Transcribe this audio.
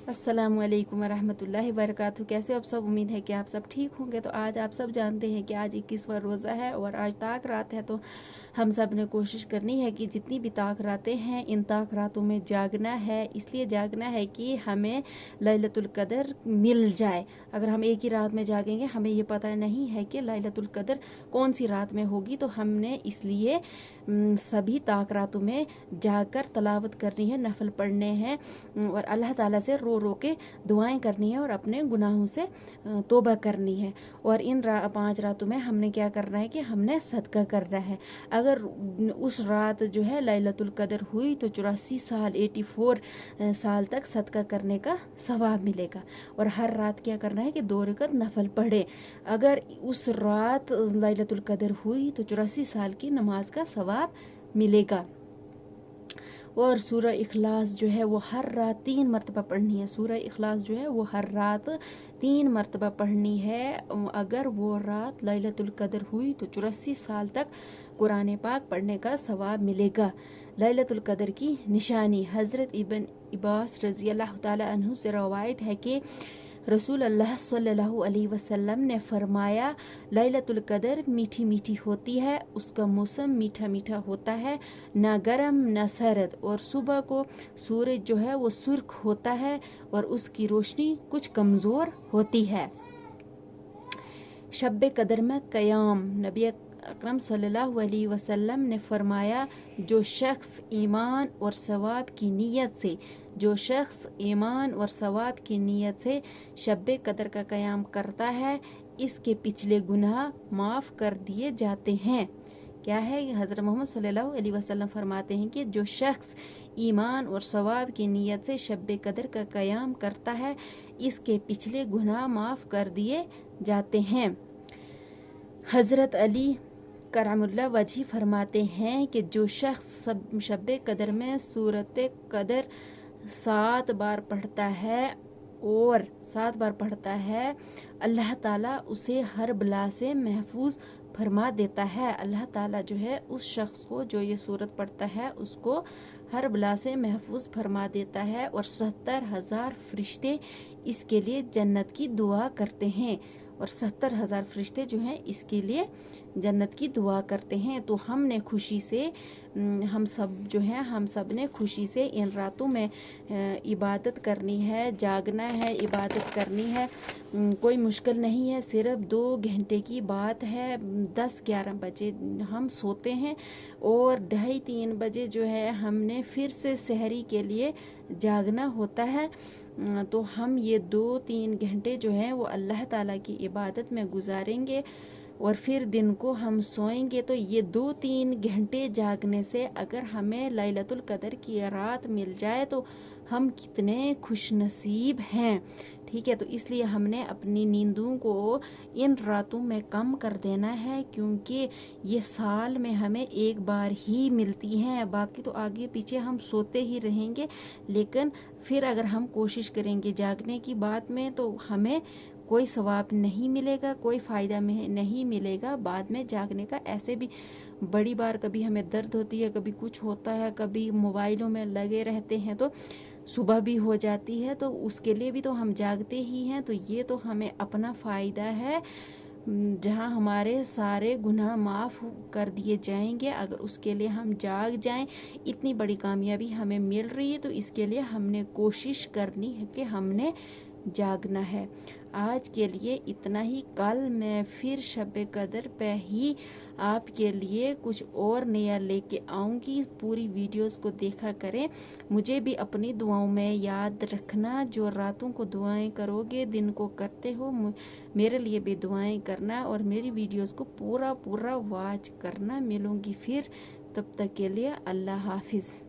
अस्सलामु अलैकुम वरहमतुल्लाहि वबरकातुहू। कैसे हो आप सब? उम्मीद है कि आप सब ठीक होंगे। तो आज आप सब जानते हैं कि आज 21वां रोज़ा है और आज ताक रात है। तो हम सब ने कोशिश करनी है कि जितनी भी ताक रातें हैं इन ताक रातों में जागना है। इसलिए जागना है कि हमें लैलतुल कदर मिल जाए। अगर हम एक ही रात में जागेंगे, हमें ये पता नहीं है कि लैलतुल कदर कौन सी रात में होगी। तो हमने इसलिए सभी ताक रातों में जाकर तलावत करनी है, नफल पढ़ने हैं और अल्लाह ताला से रो रो के दुआएं करनी है और अपने गुनाहों से तौबा करनी है। और इन 5 रातों में हमने क्या करना है कि हमने सदका करना है। अगर उस रात जो है लैलतुल कदर हुई तो 84 साल 84 साल तक सदका करने का सवाब मिलेगा। और हर रात क्या करना है कि 2 रकत नफल पढ़े। अगर उस रात लैलतुल कदर हुई तो 84 साल की नमाज का सवाब मिलेगा। और सूरह इखलास जो है वो हर रात 3 मरतबा पढ़नी है। सूरह इखलास जो है वो हर रात 3 मरतबा पढ़नी है। अगर वो रात लैलतुल कदर हुई तो 84 साल तक कुरान पाक पढ़ने का सवाब मिलेगा। लैलतुल कदर की निशानी हज़रत इब्न अब्बास रज़ी अल्लाह ताला अन्हु से रवायत है कि रसूल अल्लाह सल्लल्लाहु अलैहि वसल्लम ने फरमाया, लैलतुल कदर मीठी मीठी होती है, उसका मौसम मीठा मीठा होता है, ना गर्म ना सर्द। और सुबह को सूरज जो है वो सुर्ख होता है और उसकी रोशनी कुछ कमज़ोर होती है। शब कदर में क़याम नबी अकरम सल्लल्लाहु अलैहि वसल्लम ने फरमाया, जो शख्स ईमान और सवाब की नीयत से शब कदर का क़याम करता है, इसके पिछले गुनाह माफ़ कर दिए जाते हैं। क्या है? हज़रत मोहम्मद सल्लल्लाहु अलैहि वसल्लम फरमाते हैं कि जो शख्स ईमान और सवाब की नीयत से शब कदर का क़याम करता है, इसके पिछले गुनाह माफ़ कर दिए जाते हैं। हज़रत अली करमुल्लाह वजही फरमाते हैं कि जो शख्स शब कदर में सूरत कदर 7 बार पढ़ता है अल्लाह ताला उसे हर बला से महफूज फरमा देता है। अल्लाह ताला जो है उस शख्स को जो ये सूरत पढ़ता है उसको हर बला से महफूज फरमा देता है। और 70,000 फरिश्ते इसके लिए जन्नत की दुआ करते हैं। और 70,000 फरिश्ते जो हैं इसके लिए जन्नत की दुआ करते हैं। तो हमने खुशी से हम सब ने खुशी से इन रातों में इबादत करनी है, जागना है, इबादत करनी है। कोई मुश्किल नहीं है, सिर्फ 2 घंटे की बात है। 10-11 बजे हम सोते हैं और 2:30-3 बजे जो है हमने फिर से सहरी के लिए जागना होता है। तो हम ये 2-3 घंटे जो हैं वो अल्लाह ताला की इबादत में गुजारेंगे और फिर दिन को हम सोएंगे। तो ये 2-3 घंटे जागने से अगर हमें लैलतुल कदर की रात मिल जाए तो हम कितने खुशनसीब हैं। ठीक है, तो इसलिए हमने अपनी नींदों को इन रातों में कम कर देना है, क्योंकि ये साल में हमें एक बार ही मिलती हैं। बाकी तो आगे पीछे हम सोते ही रहेंगे। लेकिन फिर अगर हम कोशिश करेंगे जागने की बात में तो हमें कोई सवाब नहीं मिलेगा, कोई फ़ायदा में नहीं मिलेगा बाद में जागने का। ऐसे भी बड़ी बार कभी हमें दर्द होती है, कभी कुछ होता है, कभी मोबाइलों में लगे रहते हैं तो सुबह भी हो जाती है। तो उसके लिए भी तो हम जागते ही हैं। तो ये तो हमें अपना फ़ायदा है जहाँ हमारे सारे गुनाह माफ़ कर दिए जाएंगे। अगर उसके लिए हम जाग जाएं, इतनी बड़ी कामयाबी हमें मिल रही है तो इसके लिए हमने कोशिश करनी है कि हमने जागना है। आज के लिए इतना ही। कल मैं फिर शब कदर पे ही आपके लिए कुछ और नया लेके आऊँगी। पूरी वीडियोस को देखा करें। मुझे भी अपनी दुआओं में याद रखना। जो रातों को दुआएं करोगे, दिन को करते हो, मेरे लिए भी दुआएं करना और मेरी वीडियोस को पूरा वॉच करना। मिलूंगी फिर, तब तक के लिए अल्लाह हाफिज़।